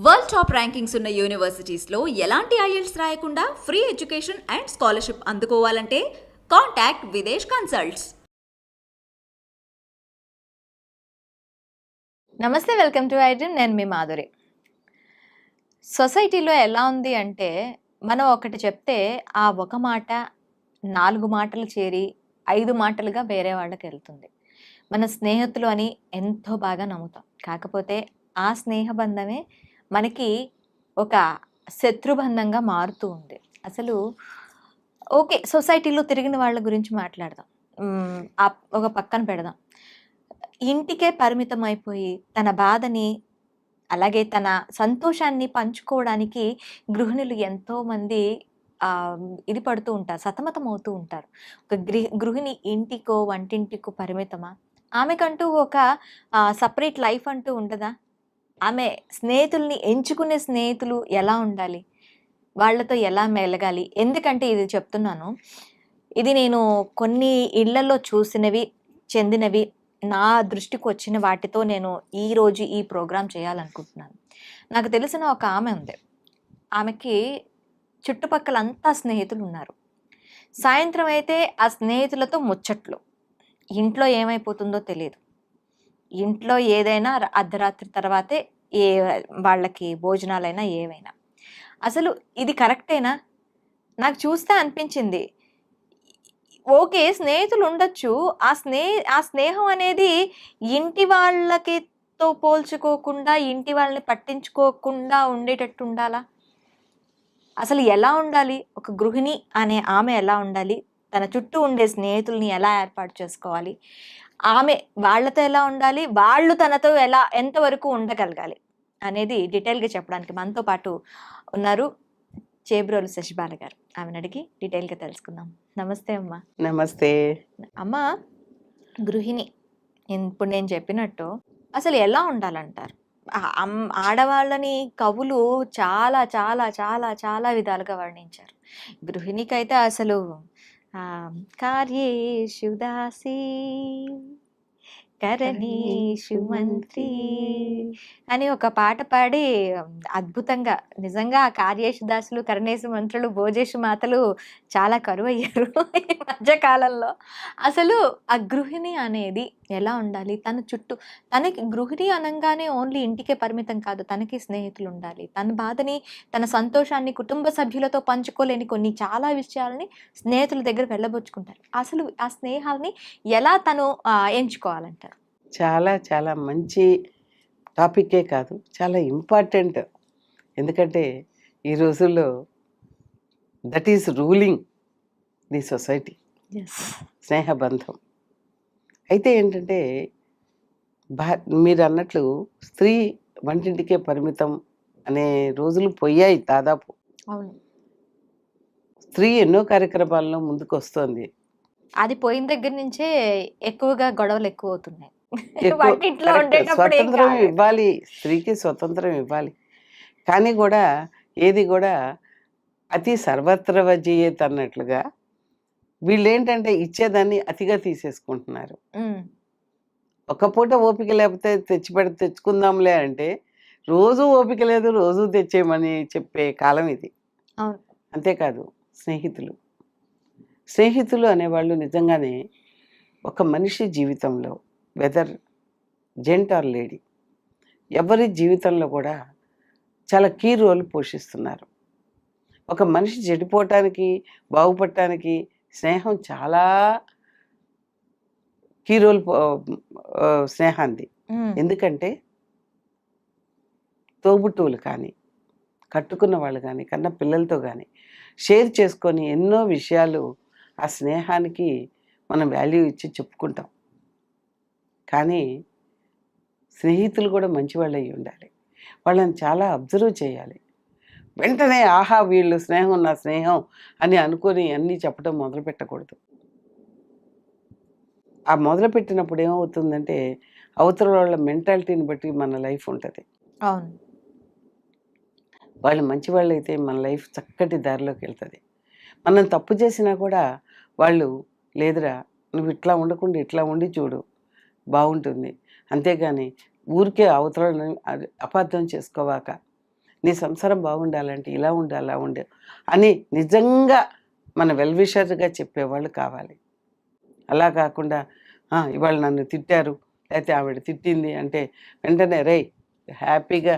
World top rankings ఉన్న యూనివర్సిటీస్లో ఎలాంటి IELTS రాయకుండా ఫ్రీ ఎడ్యుకేషన్ అండ్ స్కాలర్షిప్ అందుకోవాలంటే కాంటాక్ట్ విదేశ్ కన్సల్ట్స్. నమస్తే, వెల్కమ్ టు ఐడ్రీమ్. నేను మీ మాధురి. సొసైటీలో ఎలా ఉంది అంటే, మనం ఒకటి చెప్తే ఆ ఒక మాట 4 మాటలు చేరి 5 మాటలుగా వేరే వాళ్ళకి వెళ్తుంది. మన స్నేహితులు అని ఎంతో బాగా నమ్ముతాం. కాకపోతే ఆ స్నేహ బంధమే మనకి ఒక శత్రుబంధంగా మారుతూ ఉంది. అసలు ఓకే, సొసైటీలో తిరిగిన వాళ్ళ గురించి మాట్లాడదాం. ఒక పక్కన పెడదాం. ఇంటికే పరిమితం అయిపోయి తన బాధని అలాగే తన సంతోషాన్ని పంచుకోవడానికి గృహిణులు ఎంతోమంది ఇది పడుతూ ఉంటారు, సతమతం అవుతూ ఉంటారు. ఒక గృహిణి ఇంటికో వంటింటికో పరిమితమా? ఆమెకంటూ ఒక సపరేట్ లైఫ్ అంటూ ఉండదా? ఆమె స్నేహితుల్ని ఎంచుకునే స్నేహితులు ఎలా ఉండాలి, వాళ్ళతో ఎలా మెలగాలి? ఎందుకంటే ఇది చెప్తున్నాను, ఇది నేను కొన్ని ఇళ్లలో చూసినవి, చెందినవి, నా దృష్టికి వచ్చిన వాటితో నేను ఈరోజు ఈ ప్రోగ్రాం చేయాలనుకుంటున్నాను. నాకు తెలిసిన ఒక ఆమె ఉంది. ఆమెకి చుట్టుపక్కల అంతా స్నేహితులు ఉన్నారు. సాయంత్రం అయితే ఆ స్నేహితులతో ముచ్చట్లు. ఇంట్లో ఏమైపోతుందో తెలియదు. ఇంట్లో ఏదైనా అర్ధరాత్రి తర్వాతే వాళ్ళకి భోజనాలైనా ఏవైనా. అసలు ఇది కరెక్టేనా? నాకు చూస్తే అనిపించింది, ఓకే, స్నేహితులు ఉండొచ్చు. ఆ స్నేహం అనేది ఇంటి వాళ్ళకితో పోల్చుకోకుండా, ఇంటి వాళ్ళని పట్టించుకోకుండా ఉండేటట్టు ఉండాలా? అసలు ఎలా ఉండాలి? ఒక గృహిణి అనే ఆమె ఎలా ఉండాలి? తన చుట్టూ ఉండే స్నేహితుల్ని ఎలా ఏర్పాటు చేసుకోవాలి? ఆమె వాళ్ళతో ఎలా ఉండాలి? వాళ్ళు తనతో ఎంతవరకు ఉండగలగాలి అనేది డీటెయిల్గా చెప్పడానికి మనతో పాటు ఉన్నారు చేబ్రోలు శశిబాల గారు. ఆమెను అడిగి డీటెయిల్గా తెలుసుకుందాం. నమస్తే అమ్మా. నమస్తే అమ్మా. గృహిణి ఇప్పుడు నేను చెప్పినట్టు అసలు ఎలా ఉండాలంటారు? ఆడవాళ్ళని కవులు చాలా చాలా చాలా చాలా విధాలుగా వర్ణించారు. గృహిణికైతే అసలు కార్యేషు దాసి కరణేషు మంత్రి అని ఒక పాట పాడి అద్భుతంగా, నిజంగా ఆ కార్యేషు దాసులు, కరణేశు మంత్రులు, భోజేషు మాతలు చాలా కరువు అయ్యారు ఈ మధ్యకాలంలో. అసలు ఆ గృహిణి అనేది ఎలా ఉండాలి? తన చుట్టూ, తనకి గృహిణి అనగానే ఓన్లీ ఇంటికే పరిమితం కాదు, తనకి స్నేహితులు ఉండాలి. తన బాధని, తన సంతోషాన్ని కుటుంబ సభ్యులతో పంచుకోలేని కొన్ని చాలా విషయాలని స్నేహితుల దగ్గర వెళ్ళబుచ్చుకుంటారు. అసలు ఆ స్నేహాలని ఎలా తను ఎంచుకోవాలంటారు? చాలా చాలా మంచి టాపికే కాదు, చాలా ఇంపార్టెంట్. ఎందుకంటే ఈ రోజుల్లో that is ruling the society, స్నేహబంధం. అయితే ఏంటంటే మీరు అన్నట్లు స్త్రీ వంటింటికే పరిమితం అనే రోజులు పోయాయి దాదాపు. అవును, స్త్రీ ఎన్నో కార్యక్రమాల్లో ముందుకు వస్తుంది. అది పోయిన దగ్గర నుంచే ఎక్కువగా గొడవలు ఎక్కువ అవుతున్నాయి. స్వతంత్రం ఇవ్వాలి, స్త్రీకి స్వతంత్రం ఇవ్వాలి. కానీ కూడా ఏది కూడా అతి సర్వత్ర వజీయత్ అన్నట్లుగా వీళ్ళు ఏంటంటే ఇచ్చేదాన్ని అతిగా తీసేసుకుంటున్నారు. ఒక పూట ఓపిక లేకపోతే తెచ్చుకుందాంలే అంటే, రోజు ఓపిక లేదు, రోజు తెచ్చేయమని చెప్పే కాలం ఇది. అంతేకాదు, స్నేహితులు అనేవాళ్ళు నిజంగానే ఒక మనిషి జీవితంలో, వెదర్ జెంట్ ఆర్ లేడీ, ఎవరి జీవితంలో కూడా చాలా కీ రోల్ పోషిస్తున్నారు. ఒక మనిషి చెడిపోవటానికి, బాగుపడటానికి స్నేహం చాలా కీ రోల్ స్నేహాన్ని. ఎందుకంటే తోబుట్టువులు కానీ, కట్టుకున్న వాళ్ళు కానీ, కన్న పిల్లలతో కానీ షేర్ చేసుకొని ఎన్నో విషయాలు ఆ స్నేహానికి మనం వాల్యూ ఇచ్చి చెప్పుకుంటాం. కానీ స్నేహితులు కూడా మంచివాళ్ళు అయి ఉండాలి. వాళ్ళని చాలా అబ్జర్వ్ చేయాలి. వెంటనే ఆహా వీళ్ళు స్నేహం, నా స్నేహం అని అనుకొని అన్నీ చెప్పడం మొదలు పెట్టకూడదు. ఆ మొదలుపెట్టినప్పుడు ఏమవుతుందంటే అవతల వాళ్ళ మెంటాలిటీని బట్టి మన లైఫ్ ఉంటుంది. అవును, వాళ్ళు మంచి వాళ్ళు అయితే మన లైఫ్ చక్కటి దారిలోకి వెళ్తుంది. మనం తప్పు చేసినా కూడా వాళ్ళు, లేదురా నువ్వు ఇట్లా ఉండకుండా ఇట్లా ఉండి చూడు బాగుంటుంది, అంతేగాని ఊరికే అవతలని అపార్థం చేసుకోవాక నీ సంసారం బాగుండాలంటే ఇలా ఉండు అలా ఉండు అని నిజంగా మన వెల్విషర్గా చెప్పేవాళ్ళు కావాలి. అలా కాకుండా ఇవాళ నన్ను తిట్టారు లేకపోతే ఆవిడ తిట్టింది అంటే వెంటనే రేయ్ హ్యాపీగా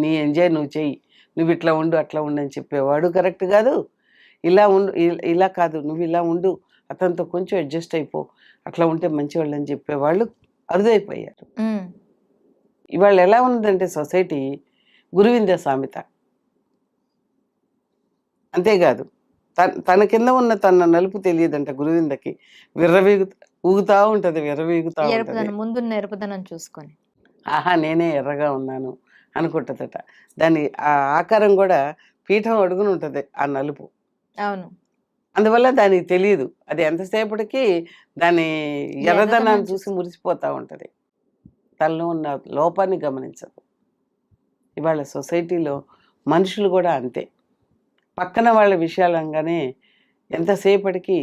నీ ఎంజాయ్ నువ్వు చెయ్యి, నువ్వు ఇట్లా ఉండు అట్లా ఉండు అని చెప్పేవాడు కరెక్ట్ కాదు. ఇలా ఉండు ఇలా కాదు నువ్వు ఇలా ఉండు, అతనితో కొంచెం అడ్జస్ట్ అయిపో, అట్లా ఉంటే మంచివాళ్ళు అని చెప్పేవాళ్ళు అరుదైపోయారు. ఇవాళ ఎలా ఉందంటే సొసైటీ గురువింద సామెత. అంతేకాదు తన కింద ఉన్న తన నలుపు తెలియదంట గురువిందకి, ఊగుతా ఉంటుంది, విర్రవీగుతా ఉంటుంది. ఎరుపుదనం ముందున్న ఎరుపుదనం చూసుకొని నేనే ఎర్రగా ఉన్నాను అనుకుంటుందట. దాని ఆ ఆకారం కూడా పీఠం అడుగుని ఉంటుంది ఆ నలుపు. అవును. అందువల్ల దానికి తెలియదు, అది ఎంతసేపటికి దాని ఎర్రదనాన్ని చూసి మురిసిపోతూ ఉంటుంది, తనలో ఉన్న లోపాన్ని గమనించదు. ఇవాళ సొసైటీలో మనుషులు కూడా అంతే, పక్కన వాళ్ళ విషయాలంగానే ఎంతసేపటికి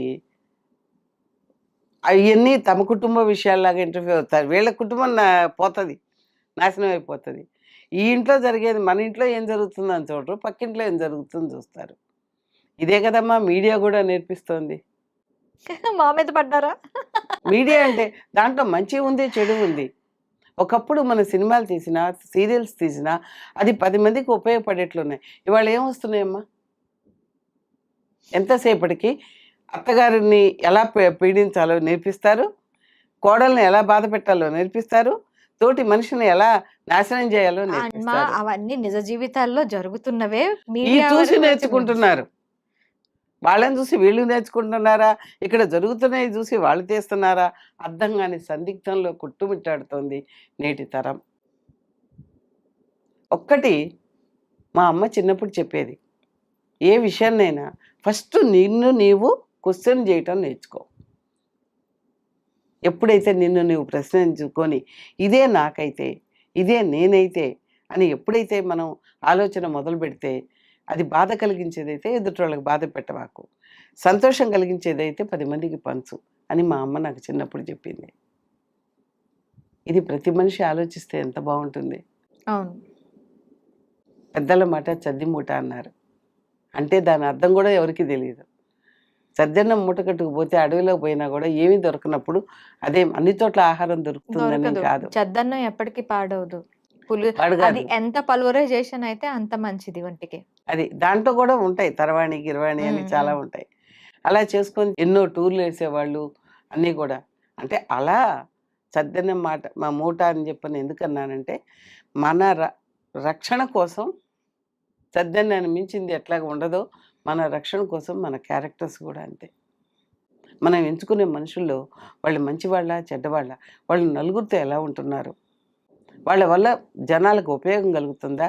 అవన్నీ తమ కుటుంబ విషయాల్లాగా ఇంటర్వ్యూ అవుతారు. వీళ్ళ కుటుంబం పోతుంది, నాశనం అయిపోతుంది. ఈ ఇంట్లో జరిగేది మన ఇంట్లో ఏం జరుగుతుందని చూడరు, పక్కింట్లో ఏం జరుగుతుందని చూస్తారు. ఇదే కదమ్మా మీడియా కూడా నేర్పిస్తోంది. మా మీద పడ్డారా? మీడియా అంటే దాంట్లో మంచి ఉంది, చెడు ఉంది. ఒకప్పుడు మన సినిమాలు తీసినా సీరియల్స్ తీసినా అది 10 మందికి ఉపయోగపడేట్లున్నాయి. ఇవాళ ఏమొస్తున్నాయమ్మా? ఎంతసేపటికి అత్తగారిని ఎలా పీడించాలో నేర్పిస్తారు, కోడల్ని ఎలా బాధ పెట్టాలో నేర్పిస్తారు, తోటి మనిషిని ఎలా నాశనం చేయాలో నేర్పిస్తారు. అవన్నీ నిజ జీవితాల్లో జరుగుతున్నవే చూసి నేర్చుకుంటున్నారు. వాళ్ళని చూసి వీళ్ళు నేర్చుకుంటున్నారా, ఇక్కడ జరుగుతున్నాయి చూసి వాళ్ళు తీస్తున్నారా, అర్థం కాని సందిగ్ధంలో కొట్టుమిట్టాడుతోంది నేటి తరం. ఒక్కటి మా అమ్మ చిన్నప్పుడు చెప్పేది, ఏ విషయాన్నైనా ఫస్ట్ నిన్ను నీవు క్వశ్చన్ చేయటం నేర్చుకో. ఎప్పుడైతే నిన్ను నీవు ప్రశ్నించుకొని ఇదే నాకైతే, ఇదే నేనైతే అని ఎప్పుడైతే మనం ఆలోచన మొదలు పెడితే, అది బాధ కలిగించేదైతే ఎదుటి బాధ పెట్టవాకు, సంతోషం కలిగించేదైతే 10 మందికి పంచు అని మా అమ్మ నాకు చిన్నప్పుడు చెప్పింది. ఇది ప్రతి మనిషి ఆలోచిస్తే ఎంత బాగుంటుంది. అవును. పెద్దల మాట చద్ది మూట అన్నారు, అంటే దాని అర్థం కూడా ఎవరికి తెలియదు. సద్దన్నం మూట కట్టుకుపోతే అడవిలో పోయినా కూడా ఏమీ దొరకనప్పుడు అదే అన్ని చోట్ల ఆహారం దొరుకుతుందని కాదు. చద్దన్నం ఎప్పటికీ పాడవదు. అది ఎంత పల్వరైజేషన్ అయితే అంత మంచిది ఒంటికి. అది దాంట్లో కూడా ఉంటాయి తరవాణి గిరవాణి అని చాలా ఉంటాయి. అలా చేసుకొని ఎన్నో టూర్లు వేసేవాళ్ళు అన్నీ కూడా. అంటే అలా చద్దన్నం మా మూట అని చెప్పని ఎందుకన్నానంటే, మన రక్షణ కోసం చద్దన్నాన్ని మించింది ఎట్లాగా ఉండదో, మన రక్షణ కోసం మన క్యారెక్టర్స్ కూడా అంతే. మనం ఎంచుకునే మనుషుల్లో వాళ్ళు మంచివాళ్ళ చెడ్డవాళ్ళ, వాళ్ళు నలుగురితో ఎలా ఉంటున్నారు, వాళ్ళ వల్ల జనాలకు ఉపయోగం కలుగుతుందా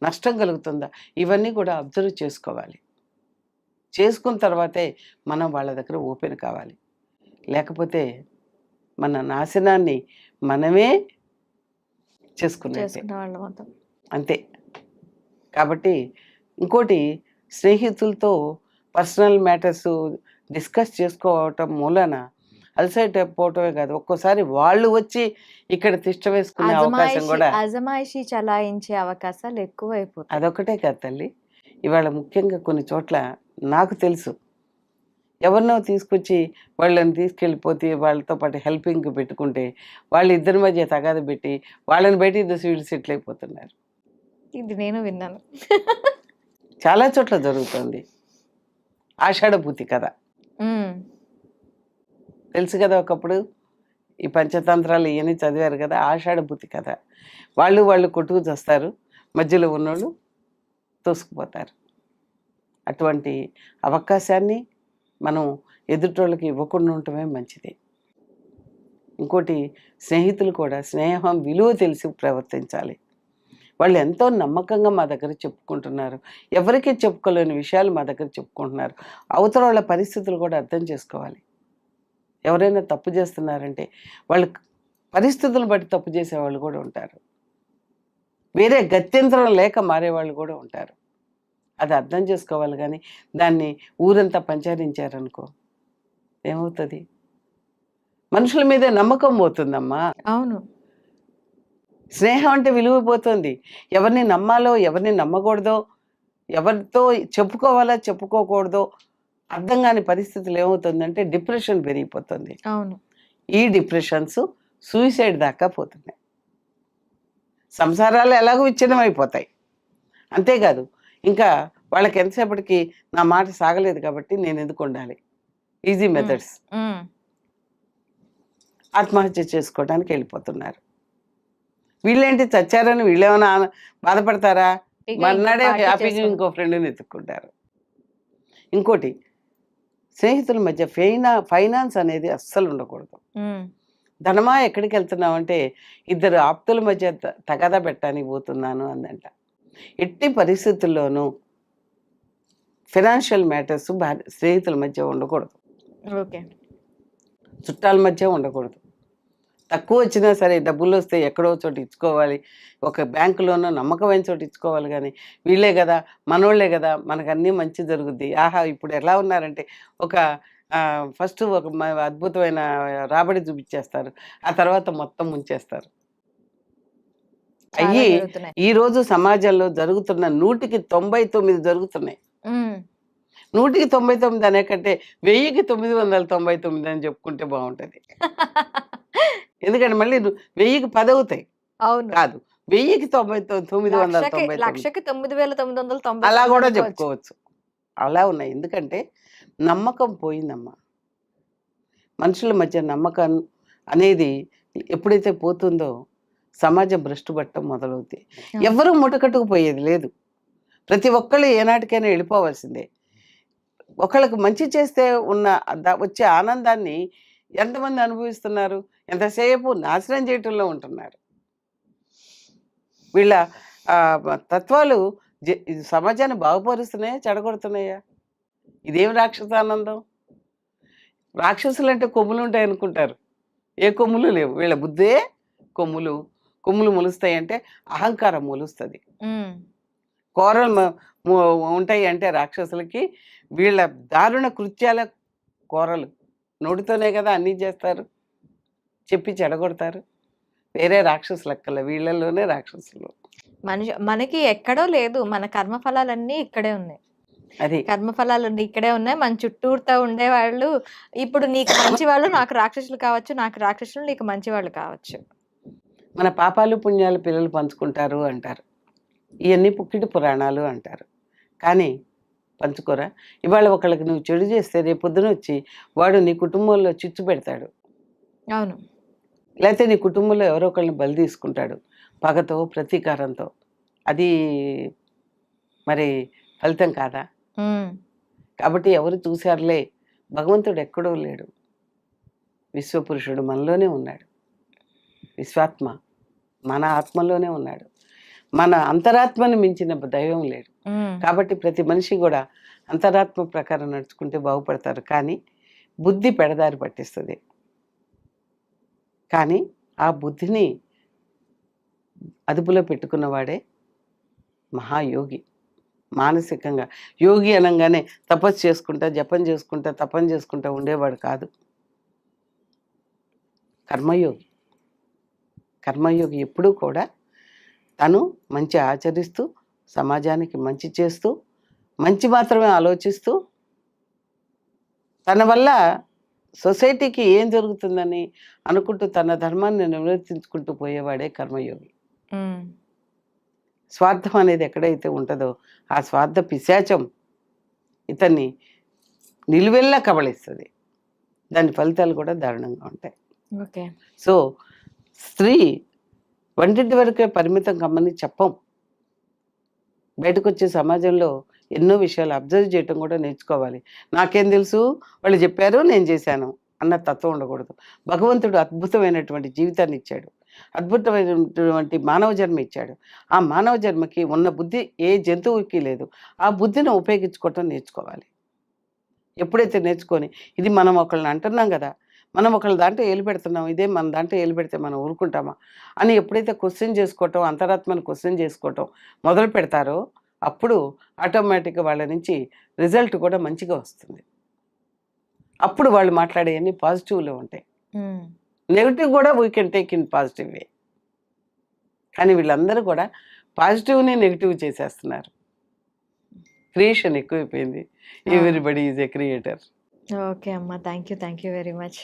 నష్టం కలుగుతుందా, ఇవన్నీ కూడా అబ్జర్వ్ చేసుకోవాలి. చేసుకున్న తర్వాతే మనం వాళ్ళ దగ్గర ఓపెన్ కావాలి. లేకపోతే మన నాశనాన్ని మనమే చేసుకున్నట్టే అంతే. కాబట్టి ఇంకోటి, స్నేహితులతో పర్సనల్ మ్యాటర్స్ డిస్కస్ చేసుకోవటం మూలన అలసైట్ అయిపోవటమే కాదు, ఒక్కోసారి వాళ్ళు వచ్చి ఇక్కడ తిష్ట వేసుకునే అవకాశం కూడా, అజమాయిషీ చలాయించే అవకాశాలు ఎక్కువ అయిపోతాయి. అదొకటే కాదు తల్లి, ఇవాళ ముఖ్యంగా కొన్ని చోట్ల నాకు తెలుసు, ఎవరినో తీసుకొచ్చి వాళ్ళని తీసుకెళ్ళిపోతే వాళ్ళతో పాటు హెల్పింగ్ పెట్టుకుంటే వాళ్ళు ఇద్దరి మధ్య తగాద పెట్టి వాళ్ళని బయటికి దోసి వీళ్ళు సెటిల్ అయిపోతున్నారు. ఇది నేను విన్నాను, చాలా చోట్ల జరుగుతుంది. ఆషాఢభూతి కథ తెలుసు కదా, ఒకప్పుడు ఈ పంచతంత్రాలు ఇవన్నీ చదివారు కదా. ఆషాఢభూతి కథ, వాళ్ళు కొట్టుకు చేస్తారు, మధ్యలో ఉన్నోళ్ళు తోసుకుపోతారు. అటువంటి అవకాశాన్ని మనం ఎదుటోళ్ళకి ఇవ్వకుండా ఉండటమే మంచిది. ఇంకోటి, స్నేహితులు కూడా స్నేహం విలువ తెలిసి ప్రవర్తించాలి. వాళ్ళు ఎంతో నమ్మకంగా మా దగ్గర చెప్పుకుంటున్నారు, ఎవరికీ చెప్పుకోలేని విషయాలు మా దగ్గర చెప్పుకుంటున్నారు. అవతల వాళ్ళ పరిస్థితులు కూడా అర్థం చేసుకోవాలి. ఎవరైనా తప్పు చేస్తున్నారంటే వాళ్ళ పరిస్థితులను బట్టి తప్పు చేసేవాళ్ళు కూడా ఉంటారు, వేరే గత్యంతరం లేక మారేవాళ్ళు కూడా ఉంటారు. అది అర్థం చేసుకోవాలి. కానీ దాన్ని ఊరంతా పంచారించారనుకో ఏమవుతుంది, మనుషుల మీదే నమ్మకం పోతుందమ్మా. అవును, స్నేహం అంటే విలువైపోతుంది. ఎవరిని నమ్మాలో, ఎవరిని నమ్మకూడదో, ఎవరితో చెప్పుకోవాలో, చెప్పుకోకూడదో అర్థం కాని పరిస్థితులు ఏమవుతుందంటే డిప్రెషన్ పెరిగిపోతుంది. అవును. ఈ డిప్రెషన్స్ సూసైడ్ దాకా పోతున్నాయి. సంసారాలు ఎలాగో విచ్ఛిన్నమైపోతాయి. అంతేకాదు ఇంకా వాళ్ళకి ఎంతసేపటికి నా మాట సాగలేదు కాబట్టి నేను ఎందుకు ఉండాలి, ఈజీ మెథడ్స్, ఉమ్. ఆత్మహత్య చేసుకోవడానికి వెళ్ళిపోతున్నారు. వీళ్ళేంటి చచ్చారని వీళ్ళేమైనా బాధపడతారా? ఇక మర్నాడే ఇంకో party హ్యాపీగా చేసుకుంటారు. ఇంకో ఫ్రెండ్ని ఎత్తుక్కుంటారు. ఇంకోటి, స్నేహితుల మధ్య ఫైనాన్స్ అనేది అస్సలు ఉండకూడదు. ఉమ్. ధనమా ఎక్కడికి వెళ్తున్నామంటే ఇద్దరు ఆప్తుల మధ్య తగాదా పెట్టడానికి పోతున్నాను అందంట. ఎట్టి పరిస్థితుల్లోనూ ఫినాన్షియల్ మ్యాటర్స్ స్నేహితుల మధ్య ఉండకూడదు, ఓకే. చుట్టాల మధ్య ఉండకూడదు. తక్కువ వచ్చినా సరే డబ్బులు వస్తే ఎక్కడో చోట ఇచ్చుకోవాలి, ఒక బ్యాంకులోనో నమ్మకమైన చోట ఇచ్చుకోవాలి. కానీ వీళ్ళే కదా, మనోళ్ళే కదా, మనకు అన్నీ మంచి జరుగుద్ది. ఆహా ఇప్పుడు ఎలా ఉన్నారంటే ఒక ఫస్ట్ ఒక అద్భుతమైన రాబడి చూపించేస్తారు, ఆ తర్వాత మొత్తం ముంచేస్తారు. చాలా అయ్యి జరుగుతున్నాయి. ఈరోజు సమాజంలో జరుగుతున్న 100కి 99 జరుగుతున్నాయి. ఉమ్. 100కి 99 అనే కంటే 1000కి 999 అని చెప్పుకుంటే బాగుంటుంది. ఎందుకంటే మళ్ళీ 1000కి 10 అవుతాయి అవును. కాదు, 1000కి 999 లక్షకి 9,990 అలా కూడా అనుకోవచ్చు. చెప్పుకోవచ్చు. అలా ఉన్నాయి. ఎందుకంటే నమ్మకం పోయిందమ్మా. మనుషుల మధ్య నమ్మకం అనేది ఎప్పుడైతే పోతుందో సమాజం భ్రష్టు పట్టడం మొదలవుతాయి. ఎవరు ముటకట్టుకుపోయేది లేదు. ప్రతి ఒక్కళ్ళు ఏనాటికైనా వెళ్ళిపోవాల్సిందే. ఒకళ్ళకి మంచి చేస్తే ఉన్న వచ్చే ఆనందాన్ని ఎంతమంది అనుభవిస్తున్నారు? ఎంతసేపు నాశనం చేయటంలో ఉంటున్నారు. వీళ్ళ తత్వాలు సమాజాన్ని బాగుపరుస్తున్నాయా, చెడగొడుతున్నాయా? ఇదేం రాక్షసానందం? రాక్షసులు అంటే కొమ్ములు ఉంటాయి అనుకుంటారు, ఏ కొమ్ములు లేవు. వీళ్ళ బుద్ధే కొమ్ములు. కొమ్ములు మొలుస్తాయి అంటే అహంకారం మొలుస్తుంది. ఉమ్. కోరలు ఉంటాయి అంటే రాక్షసులకి వీళ్ళ దారుణ కృత్యాల కోరలు. నోటితోనే కదా అన్నీ చేస్తారు, చెప్పి చెడగొడతారు. వేరే రాక్షసులు అక్కల, వీళ్ళలోనే రాక్షసులు. మనకి ఎక్కడో లేదు, మన కర్మఫలాలన్నీ ఇక్కడే ఉన్నాయి. అది కర్మఫలాలు ఇక్కడే ఉన్నాయి. మన చుట్టూతా ఉండేవాళ్ళు ఇప్పుడు నీకు మంచి వాళ్ళు నాకు రాక్షసులు కావచ్చు, నాకు రాక్షసులు నీకు మంచి వాళ్ళు కావచ్చు. మన పాపాలు పుణ్యాలు పిల్లలు పంచుకుంటారు అంటారు. ఇవన్నీ పుక్కిటి పురాణాలు అంటారు. కానీ పంచుకోరా? ఇవాళ ఒకళ్ళకి నువ్వు చెడు చేస్తే రేపు పొద్దున వచ్చి వాడు నీ కుటుంబంలో చిచ్చు పెడతాడు. అవును. లేకపోతే నీ కుటుంబంలో ఎవరో ఒకళ్ళని బలి తీసుకుంటాడు, పగతో ప్రతీకారంతో. అది మరి ఫలితం కాదా? ఉమ్. కాబట్టి ఎవరు చూశారులే, భగవంతుడు ఎక్కడో లేడు, విశ్వపురుషుడు మనలోనే ఉన్నాడు. విశ్వాత్మ మన ఆత్మలోనే ఉన్నాడు. మన అంతరాత్మని మించిన దైవం లేడు. ఉమ్. కాబట్టి ప్రతి మనిషి కూడా అంతరాత్మ ప్రకారం నడుచుకుంటే బాగుపడతారు. కానీ బుద్ధి పెడదారి పట్టిస్తుంది. కానీ ఆ బుద్ధిని అదుపులో పెట్టుకున్నవాడే మహాయోగి. మానసికంగా యోగి అనగానే తపస్సు చేసుకుంటా, జపం చేసుకుంటా, తపం చేసుకుంటా ఉండేవాడు కాదు. కర్మయోగి. కర్మయోగి ఎప్పుడూ కూడా తను మంచి ఆచరిస్తూ, సమాజానికి మంచి చేస్తూ, మంచి మాత్రమే ఆలోచిస్తూ, తన వల్ల సొసైటీకి ఏం జరుగుతుందని అనుకుంటూ తన ధర్మాన్ని నిర్వర్తించుకుంటూ పోయేవాడే కర్మయోగి. ఉమ్. స్వార్థం అనేది ఎక్కడైతే ఉంటుందో ఆ స్వార్థ పిశాచం ఇతన్ని నిలువెల్లా కబళిస్తుంది. దాని ఫలితాలు కూడా దారుణంగా ఉంటాయి. ఓకే. సో స్త్రీ వంటింటి వరకే పరిమితం కమ్మని చెప్పం. బయటకు వచ్చే సమాజంలో ఎన్నో విషయాలు అబ్జర్వ్ చేయటం కూడా నేర్చుకోవాలి. నాకేం తెలుసు, వాళ్ళు చెప్పారు నేను చేశాను అన్న తత్వం ఉండకూడదు. భగవంతుడు అద్భుతమైనటువంటి జీవితాన్ని ఇచ్చాడు, అద్భుతమైనటువంటి మానవ జన్మ ఇచ్చాడు. ఆ మానవ జన్మకి ఉన్న బుద్ధి ఏ జంతువుకి లేదు. ఆ బుద్ధిని ఉపయోగించుకోవటం నేర్చుకోవాలి. ఎప్పుడైతే నేర్చుకొని ఇది మనం ఒకళ్ళని అంటున్నాం కదా, మనం ఒకళ్ళ దాంట్లో ఏలు పెడుతున్నాం, ఇదే మన దాంట్లో ఏలు పెడితే మనం ఊరుకుంటామా అని ఎప్పుడైతే క్వశ్చన్ చేసుకోవటం, అంతరాత్మను క్వశ్చన్ చేసుకోవటం మొదలు పెడతారో అప్పుడు ఆటోమేటిక్గా వాళ్ళ నుంచి రిజల్ట్ కూడా మంచిగా వస్తుంది. అప్పుడు వాళ్ళు మాట్లాడేవన్నీ పాజిటివ్లో ఉంటాయి. ఉమ్. నెగిటివ్ కూడా we can take in positive way. కానీ వీళ్ళందరూ కూడా పాజిటివ్ని నెగిటివ్ చేసేస్తున్నారు. క్రియేషన్ ఎక్కువైపోయింది. Everybody is a creator. Okay అమ్మ, థ్యాంక్ యూ వెరీ మచ్.